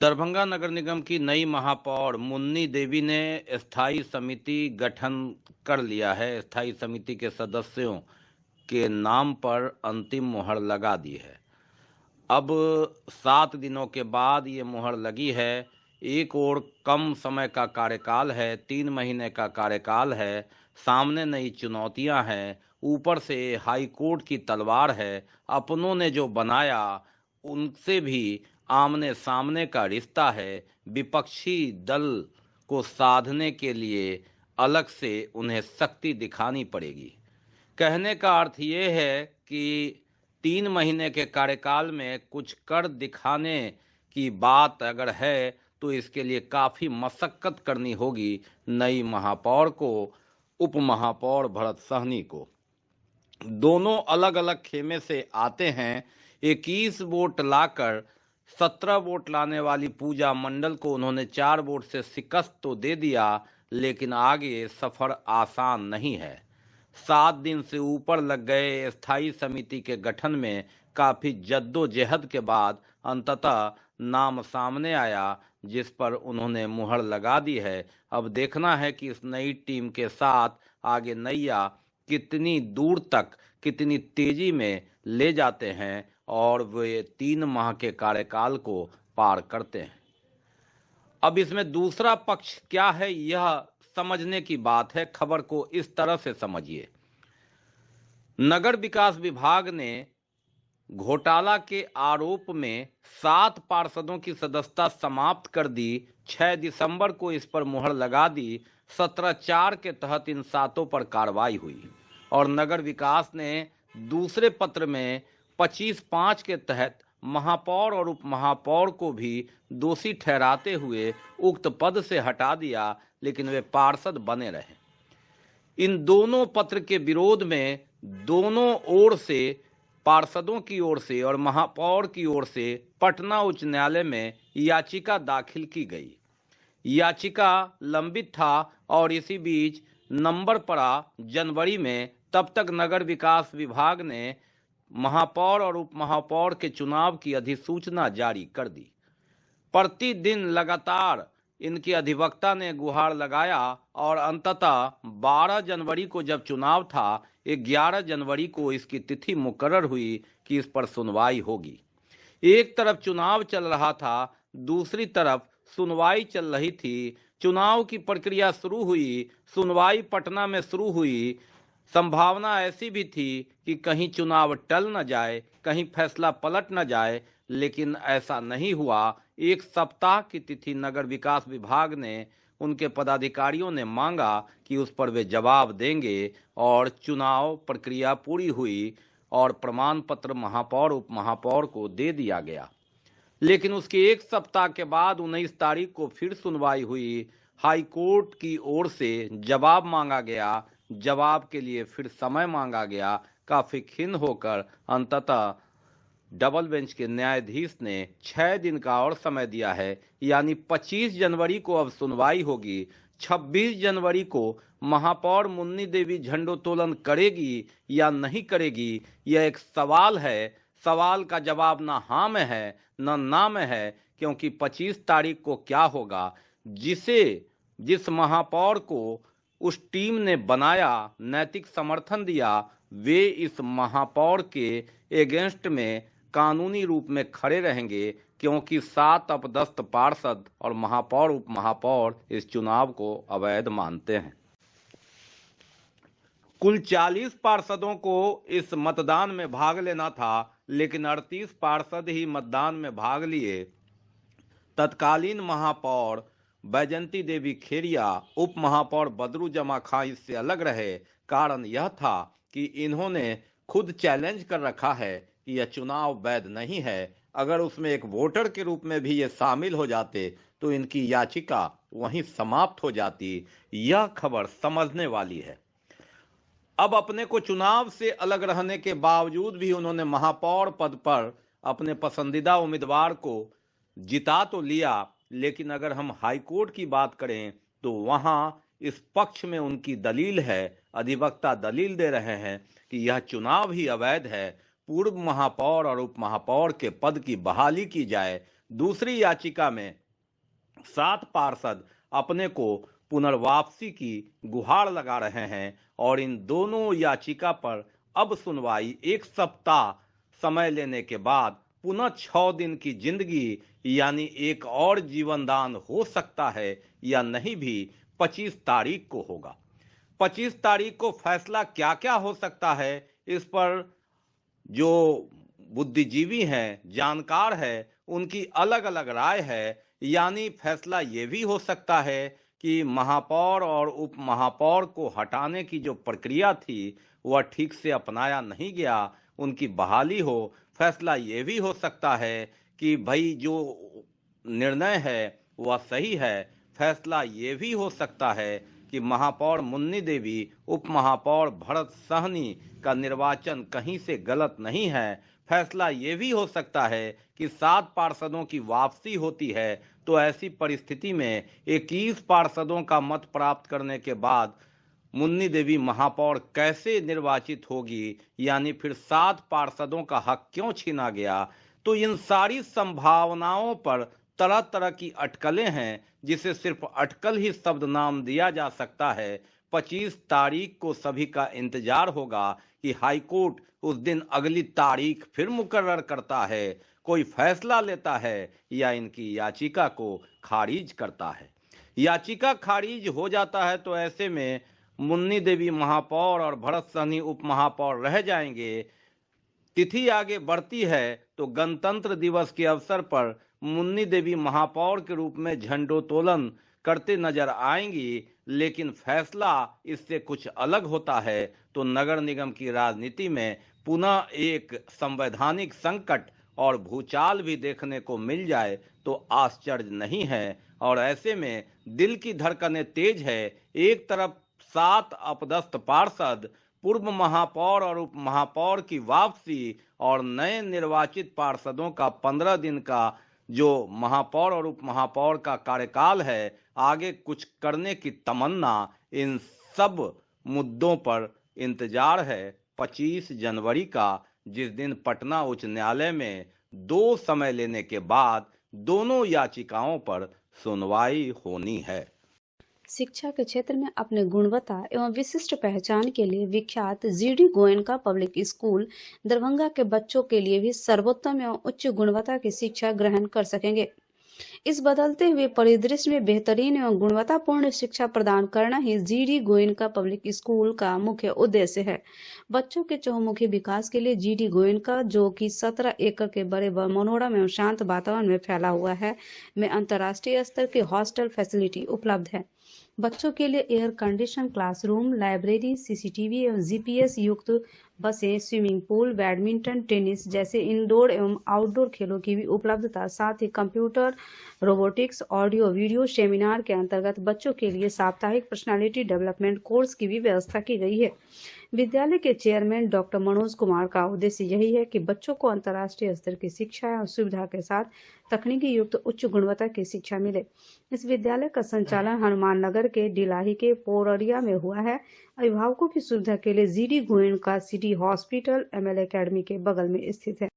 दरभंगा नगर निगम की नई महापौर मुन्नी देवी ने स्थायी समिति गठन कर लिया है। स्थायी समिति के सदस्यों के नाम पर अंतिम मुहर लगा दी है। अब 7 दिनों के बाद ये मुहर लगी है। एक और कम समय का कार्यकाल है, 3 महीने का कार्यकाल है। सामने नई चुनौतियां हैं, ऊपर से हाई कोर्ट की तलवार है। अपनों ने जो बनाया उनसे भी आमने सामने का रिश्ता है। विपक्षी दल को साधने के लिए अलग से उन्हें शक्ति दिखानी पड़ेगी। कहने का अर्थ ये है कि 3 महीने के कार्यकाल में कुछ कर दिखाने की बात अगर है तो इसके लिए काफ़ी मशक्कत करनी होगी नई महापौर को, उप महापौर भरत सहनी को। दोनों अलग अलग खेमे से आते हैं। 21 वोट लाकर 17 वोट लाने वाली पूजा मंडल को उन्होंने 4 वोट से शिकस्त तो दे दिया, लेकिन आगे सफर आसान नहीं है। 7 दिन से ऊपर लग गए स्थायी समिति के गठन में काफी जद्दोजहद के बाद अंततः नाम सामने आया, जिस पर उन्होंने मुहर लगा दी है। अब देखना है कि इस नई टीम के साथ आगे नैया कितनी दूर तक, कितनी तेजी में ले जाते हैं और वे 3 माह के कार्यकाल को पार करते हैं। अब इसमें दूसरा पक्ष क्या है, यह समझने की बात है। खबर को इस तरह से समझिए। नगर विकास विभाग ने घोटाला के आरोप में 7 पार्षदों की सदस्यता समाप्त कर दी। 6 दिसंबर को इस पर मुहर लगा दी। 17(4) के तहत इन 7 पर कार्रवाई हुई और नगर विकास ने दूसरे पत्र में 25(5) के तहत महापौर और उप महापौर को भी दोषी ठहराते हुए उक्त पद से हटा दिया, लेकिन वे पार्षद बने रहे। इन दोनों पत्र के विरोध में दोनों ओर से, पार्षदों की ओर से और महापौर की ओर से, पटना उच्च न्यायालय में याचिका दाखिल की गई। याचिका लंबित था और इसी बीच नंबर पड़ा जनवरी में। तब तक नगर विकास विभाग ने महापौर और उप महापौर के चुनाव की अधिसूचना जारी कर दी। प्रतिदिन लगातार इनके अधिवक्ता ने गुहार लगाया और अंततः 12 जनवरी को जब चुनाव था, 11 जनवरी को इसकी तिथि मुकर्रर हुई कि इस पर सुनवाई होगी। एक तरफ चुनाव चल रहा था, दूसरी तरफ सुनवाई चल रही थी। चुनाव की प्रक्रिया शुरू हुई, सुनवाई पटना में शुरू हुई। संभावना ऐसी भी थी कि कहीं चुनाव टल न जाए, कहीं फैसला पलट न जाए, लेकिन ऐसा नहीं हुआ। 1 सप्ताह की तिथि नगर विकास विभाग ने, उनके पदाधिकारियों ने मांगा कि उस पर वे जवाब देंगे और चुनाव प्रक्रिया पूरी हुई और प्रमाण पत्र महापौर उप महापौर को दे दिया गया। लेकिन उसके 1 सप्ताह के बाद 19 तारीख को फिर सुनवाई हुई। हाई कोर्ट की ओर से जवाब मांगा गया। जवाब के लिए फिर समय मांगा गया। काफी खिन्न होकर अंततः डबल बेंच के न्यायाधीश ने 6 दिन का और समय दिया है, यानी 25 जनवरी को अब सुनवाई होगी। 26 जनवरी को महापौर मुन्नी देवी झंडोत्तोलन करेगी या नहीं करेगी, यह एक सवाल है। सवाल का जवाब ना हाँ में है न ना में है, क्योंकि 25 तारीख को क्या होगा, जिस महापौर को उस टीम ने बनाया, नैतिक समर्थन दिया, वे इस महापौर के एगेंस्ट में कानूनी रूप में खड़े रहेंगे, क्योंकि 7 अपदस्थ पार्षद और महापौर उप महापौर इस चुनाव को अवैध मानते हैं। कुल 40 पार्षदों को इस मतदान में भाग लेना था, लेकिन 38 पार्षद ही मतदान में भाग लिए। तत्कालीन महापौर बैजंती देवी खेरिया, उप महापौर बदरू जमा खां इससे अलग रहे। कारण यह था कि इन्होंने खुद चैलेंज कर रखा है कि यह चुनाव वैध नहीं है। अगर उसमें एक वोटर के रूप में भी ये शामिल हो जाते तो इनकी याचिका वहीं समाप्त हो जाती। यह खबर समझने वाली है। अब अपने को चुनाव से अलग रहने के बावजूद भी उन्होंने महापौर पद पर अपने पसंदीदा उम्मीदवार को जिता तो लिया, लेकिन अगर हम हाईकोर्ट की बात करें तो वहां इस पक्ष में उनकी दलील है। अधिवक्ता दलील दे रहे हैं कि यह चुनाव ही अवैध है। पूर्व महापौर और उप महापौर के पद की बहाली की जाए, दूसरी याचिका में 7 पार्षद अपने को पुनर्वापसी की गुहार लगा रहे हैं और इन दोनों याचिका पर अब सुनवाई 1 सप्ताह समय लेने के बाद पुनः 6 दिन की जिंदगी यानी एक और जीवनदान हो सकता है या नहीं भी 25 तारीख को होगा। 25 तारीख को फैसला क्या क्या हो सकता है, इस पर जो बुद्धिजीवी हैं, जानकार है, उनकी अलग अलग राय है। यानी फैसला ये भी हो सकता है कि महापौर और उप महापौर को हटाने की जो प्रक्रिया थी वह ठीक से अपनाया नहीं गया, उनकी बहाली हो। फैसला ये भी हो सकता है कि भाई जो निर्णय है वह सही है। फैसला ये भी हो सकता है कि महापौर मुन्नी देवी, उप महापौर भरत सहनी का निर्वाचन कहीं से गलत नहीं है। फैसला ये भी हो सकता है कि 7 पार्षदों की वापसी होती है तो ऐसी परिस्थिति में 21 पार्षदों का मत प्राप्त करने के बाद मुन्नी देवी महापौर कैसे निर्वाचित होगी, यानी फिर 7 पार्षदों का हक क्यों छीना गया। तो इन सारी संभावनाओं पर तरह तरह की अटकलें हैं, जिसे सिर्फ अटकल ही शब्द नाम दिया जा सकता है। 25 तारीख को सभी का इंतजार होगा कि हाईकोर्ट उस दिन अगली तारीख फिर मुकर्रर करता है, कोई फैसला लेता है या इनकी याचिका को खारिज करता है। याचिका खारिज हो जाता है तो ऐसे में मुन्नी देवी महापौर और भरत सहनी उप महापौर रह जाएंगे। तिथि आगे बढ़ती है तो गणतंत्र दिवस के अवसर पर मुन्नी देवी महापौर के रूप में झंडोत्तोलन करते नजर आएंगी, लेकिन फैसला इससे कुछ अलग होता है तो नगर निगम की राजनीति में पुनः एक संवैधानिक संकट और भूचाल भी देखने को मिल जाए तो आश्चर्य नहीं है। और ऐसे में दिल की धड़कनें तेज है। एक तरफ 7 अपदस्थ पार्षद, पूर्व महापौर और उप महापौर की वापसी और नए निर्वाचित पार्षदों का 15 दिन का जो महापौर और उप महापौर का कार्यकाल है, आगे कुछ करने की तमन्ना। इन सब मुद्दों पर इंतजार है 25 जनवरी का, जिस दिन पटना उच्च न्यायालय में 2 समय लेने के बाद दोनों याचिकाओं पर सुनवाई होनी है। शिक्षा के क्षेत्र में अपने गुणवत्ता एवं विशिष्ट पहचान के लिए विख्यात GD Goenka public school Darbhanga के बच्चों के लिए भी सर्वोत्तम एवं उच्च गुणवत्ता की शिक्षा ग्रहण कर सकेंगे। इस बदलते हुए परिदृश्य में बेहतरीन एवं गुणवत्तापूर्ण शिक्षा प्रदान करना ही जीडी गोयनका पब्लिक स्कूल का मुख्य उद्देश्य है। बच्चों के चहुमुखी विकास के लिए जीडी गोयनका, जो कि 17 एकड़ के बड़े मनोरम एवं शांत वातावरण में फैला हुआ है, में अंतर्राष्ट्रीय स्तर की हॉस्टल फैसिलिटी उपलब्ध है। बच्चों के लिए air condition classroom, library, CCTV एवं जीपीएस युक्त बसें, स्विमिंग पूल, बैडमिंटन, टेनिस जैसे इंडोर एवं आउटडोर खेलों की भी उपलब्धता, साथ ही computer, robotics, audio video seminar के अंतर्गत बच्चों के लिए साप्ताहिक पर्सनालिटी डेवलपमेंट कोर्स की भी व्यवस्था की गई है। विद्यालय के चेयरमैन डॉक्टर मनोज कुमार का उद्देश्य यही है कि बच्चों को अंतर्राष्ट्रीय स्तर की शिक्षा और सुविधा के साथ तकनीकी युक्त उच्च गुणवत्ता की शिक्षा मिले। इस विद्यालय का संचालन हनुमान नगर के डिलाही के पोररिया में हुआ है। अभिभावकों की सुविधा के लिए GD Goenka city hospital ML academy के बगल में स्थित है।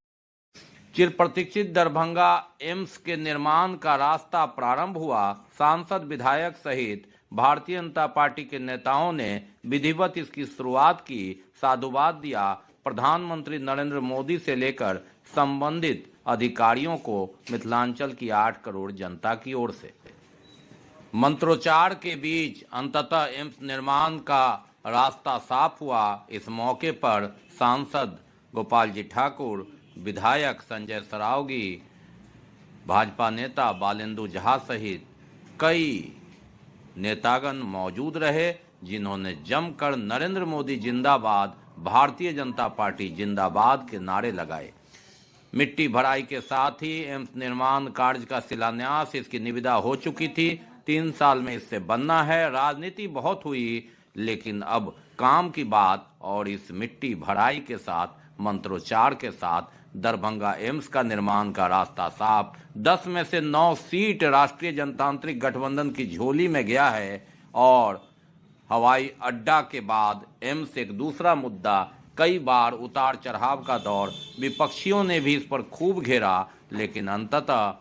चिर प्रतीक्षित दरभंगा एम्स के निर्माण का रास्ता प्रारंभ हुआ। सांसद, विधायक सहित भारतीय जनता पार्टी के नेताओं ने विधिवत इसकी शुरुआत की, साधुवाद दिया। प्रधानमंत्री नरेंद्र मोदी से लेकर संबंधित अधिकारियों को मिथिलांचल की 8 करोड़ जनता की ओर से मंत्रोच्चार के बीच अंततः एम्स निर्माण का रास्ता साफ हुआ। इस मौके पर सांसद गोपाल जी ठाकुर, विधायक संजय सरावगी, भाजपा नेता बालेंदु झा सहित कई नेतागण मौजूद रहे, जिन्होंने जमकर नरेंद्र मोदी जिंदाबाद, भारतीय जनता पार्टी जिंदाबाद के नारे लगाए। मिट्टी भराई के साथ ही एम्स निर्माण कार्य का शिलान्यास, इसकी निविदा हो चुकी थी। 3 साल में इससे बनना है। राजनीति बहुत हुई, लेकिन अब काम की बात, और इस मिट्टी भराई के साथ, मंत्रोच्चार के साथ दरभंगा एम्स का निर्माण का रास्ता साफ। 10 में से 9 सीट राष्ट्रीय जनतांत्रिक गठबंधन की झोली में गया है और हवाई अड्डा के बाद एम्स एक दूसरा मुद्दा। कई बार उतार चढ़ाव का दौर, विपक्षियों ने भी इस पर खूब घेरा, लेकिन अंततः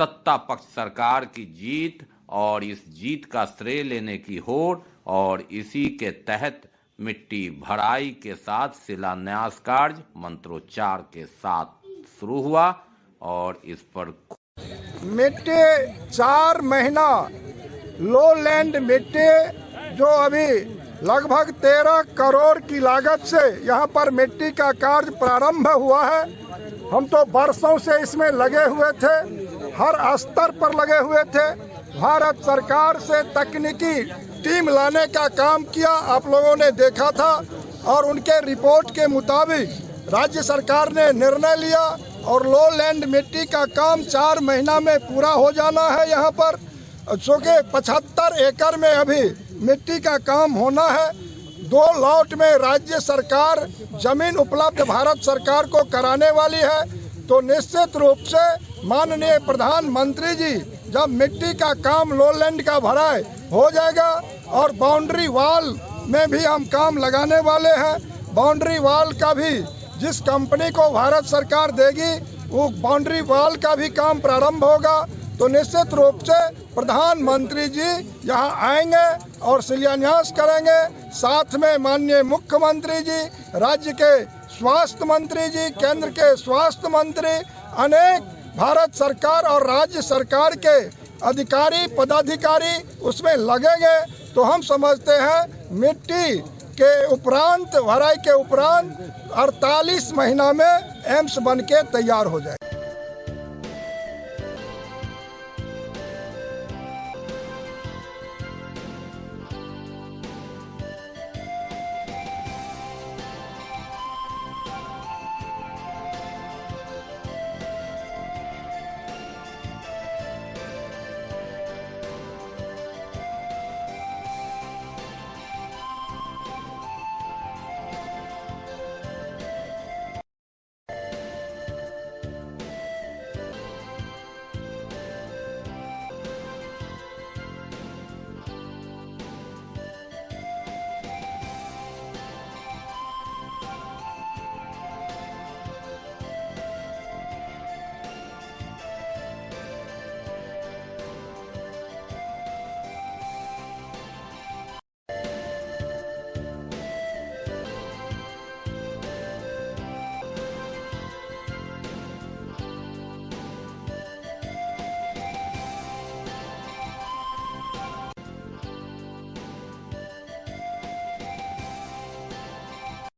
सत्ता पक्ष सरकार की जीत और इस जीत का श्रेय लेने की होड़ और इसी के तहत मिट्टी भराई के साथ शिलान्यास कार्य मंत्रोच्चार के साथ शुरू हुआ और इस पर मिट्टी 4 महीना लोलैंड मिट्टी जो अभी लगभग 13 करोड़ की लागत से यहाँ पर मिट्टी का कार्य प्रारंभ हुआ है। हम तो वर्षों से इसमें लगे हुए थे, हर स्तर पर लगे हुए थे। भारत सरकार से तकनीकी टीम लाने का काम किया, आप लोगों ने देखा था, और उनके रिपोर्ट के मुताबिक राज्य सरकार ने निर्णय लिया और लोलैंड मिट्टी का काम 4 महीना में पूरा हो जाना है। यहाँ पर चूँकि 75 एकड़ में अभी मिट्टी का काम होना है। 2 लॉट में राज्य सरकार जमीन उपलब्ध भारत सरकार को कराने वाली है। तो निश्चित रूप से माननीय प्रधानमंत्री जी जब मिट्टी का काम लोलैंड का भराई हो जाएगा और बाउंड्री वॉल में भी हम काम लगाने वाले हैं। बाउंड्री वॉल का भी जिस कंपनी को भारत सरकार देगी वो बाउंड्री वॉल का भी काम प्रारंभ होगा। तो निश्चित रूप से प्रधानमंत्री जी यहाँ आएंगे और शिलान्यास करेंगे। साथ में माननीय मुख्यमंत्री जी, राज्य के स्वास्थ्य मंत्री जी, केंद्र के स्वास्थ्य मंत्री, अनेक भारत सरकार और राज्य सरकार के अधिकारी पदाधिकारी उसमें लगेंगे। तो हम समझते हैं मिट्टी के उपरांत, भराई के उपरांत 48 महीना में एम्स बन के तैयार हो जाए।